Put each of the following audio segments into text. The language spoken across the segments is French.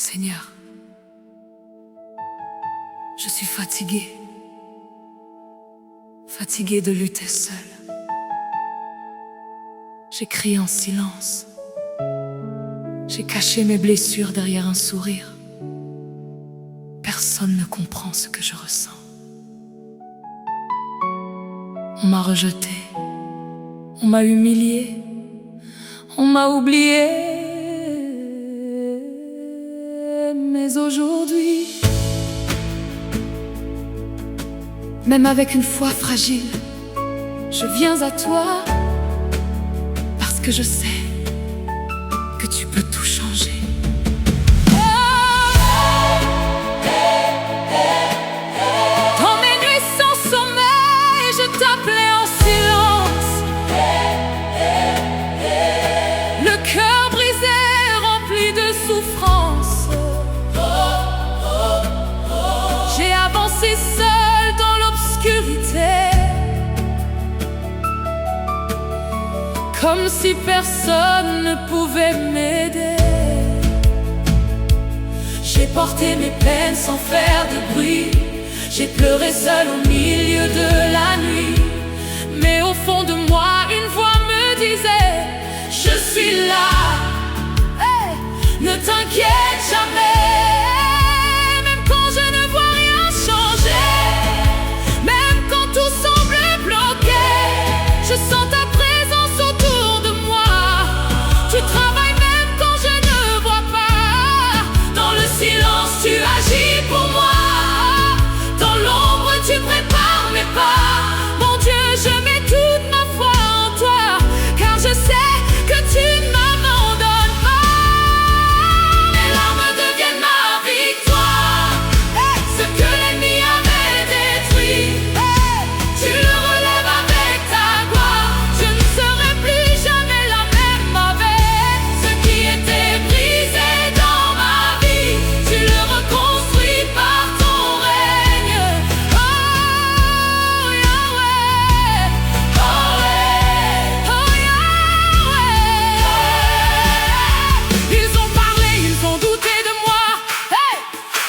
Seigneur, je suis fatiguée de lutter seule. J'ai crié en silence, j'ai caché mes blessures derrière un sourire. Personne ne comprend ce que je ressens. On m'a rejeté, on m'a humilié, on m'a oublié. Mais aujourd'hui, même avec une foi fragile, je viens à toi parce que je sais que tu peux tout changer. Dans mes nuits sans sommeil, je t'appelais en silence. Le cœur brisé, rempli de souffrance. J'ai avancé seul dans l'obscurité, comme si personne ne pouvait m'aider. J'ai porté mes peines sans faire de bruit. J'ai pleuré seul au milieu de la nuit. Mais au fond de moi, une voix me disait: je suis là, hey, ne t'inquiète jamais. Même quand je ne vois rien changer, même quand tout semble bloqué, je sens ta présence autour de moi. Tu travailles même quand je ne vois pas. Dans le silence, tu agis pour moi. Dans l'ombre, tu prépares mes pas. Mon Dieu, je mets toute ma foi en toi, car je sais que tu ne m'abandonnes pas. Mes larmes deviennent ma victoire. Hey, ce que l'ennemi avait détruit, hey, tu le relèves avec ta gloire. Je ne serai plus jamais la même avec ce qui était brisé dans ma vie. Tu le reconstruis par ton règne. Oh Yahweh, oh Yahweh. Ils ont parlé, ils ont douté de moi. Hey,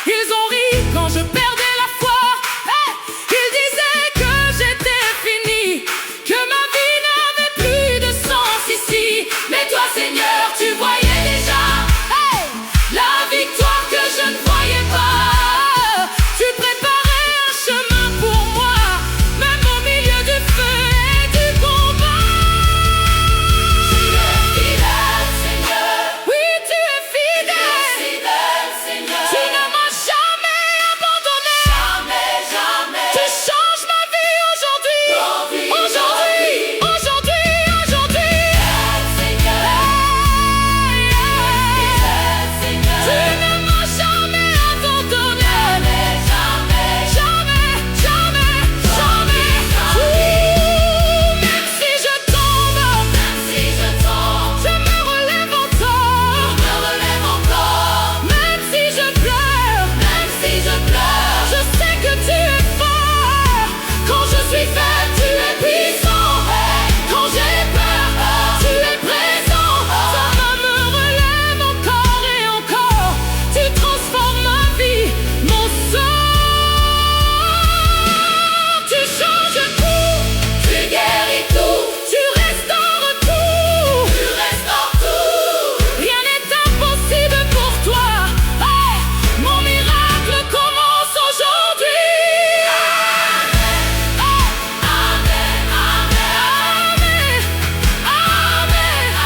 ils ont ri quand je perdais la foi. Hey, ils disaient que j'étais fini, que ma vie n'avait plus de sens ici. Mais toi, Seigneur, tu voyais déjà, hey, la victoire que je ne voyais pas. Tu préparais un chemin pour moi, même au milieu du feu et du combat. Tu es fidèle, Seigneur. Oui, tu es fidèle, Seigneur. Tu ne m'as jamais abandonné. Jamais, jamais. Tu changes ma vie aujourd'hui. Aujourd'hui, aujourd'hui, aujourd'hui. Seigneur. Tu ne m'as jamais abandonné. Jamais, jamais. Jamais, jamais, jamais. Même si je tombe, je me relève encore. Même si je pleure, je sais que tu es fort. Quand je suis faible, tu es puissant. Quand j'ai peur, tu es présent. Ta main me relève encore et encore. Tu transformes ma vie, mon sort. Tu changes tout, tu guéris tout, tu restaures tout. Rien n'est impossible pour toi. Hey, mon miracle commence aujourd'hui. Amen, amen, amen,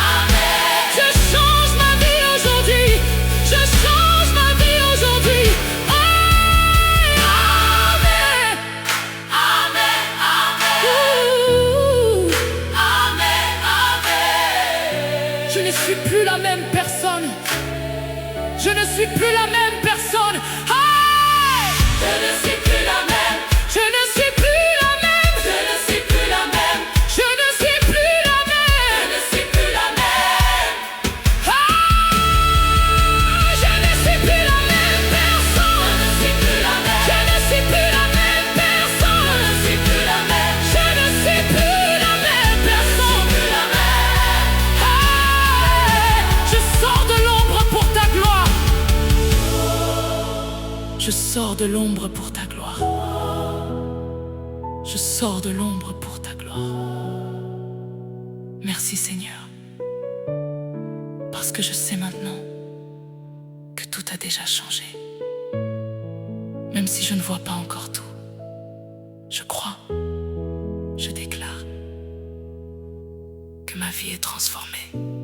amen. Je change ma vie aujourd'hui. Je change ma vie aujourd'hui. Amen, amen, amen. Je ne suis plus la même personne. Je ne suis plus la même personne. Hey! Je ne suis plus la même. Je ne suis plus la même. Je ne suis plus la même. Je ne suis plus la même. Je ne suis plus la même. Ah! Je ne suis plus la même personne. Je ne suis plus la même. Je ne suis plus la même personne. Je ne suis plus la même. Je ne suis plus la même personne. Hey! Je sors de l'ombre pour ta gloire. Je sors de l'ombre pour ta gloire. Je sors de l'ombre pour ta gloire. Merci Seigneur, parce que je sais maintenant que tout a déjà changé. Même si je ne vois pas encore tout, je crois, je déclare que ma vie est transformée.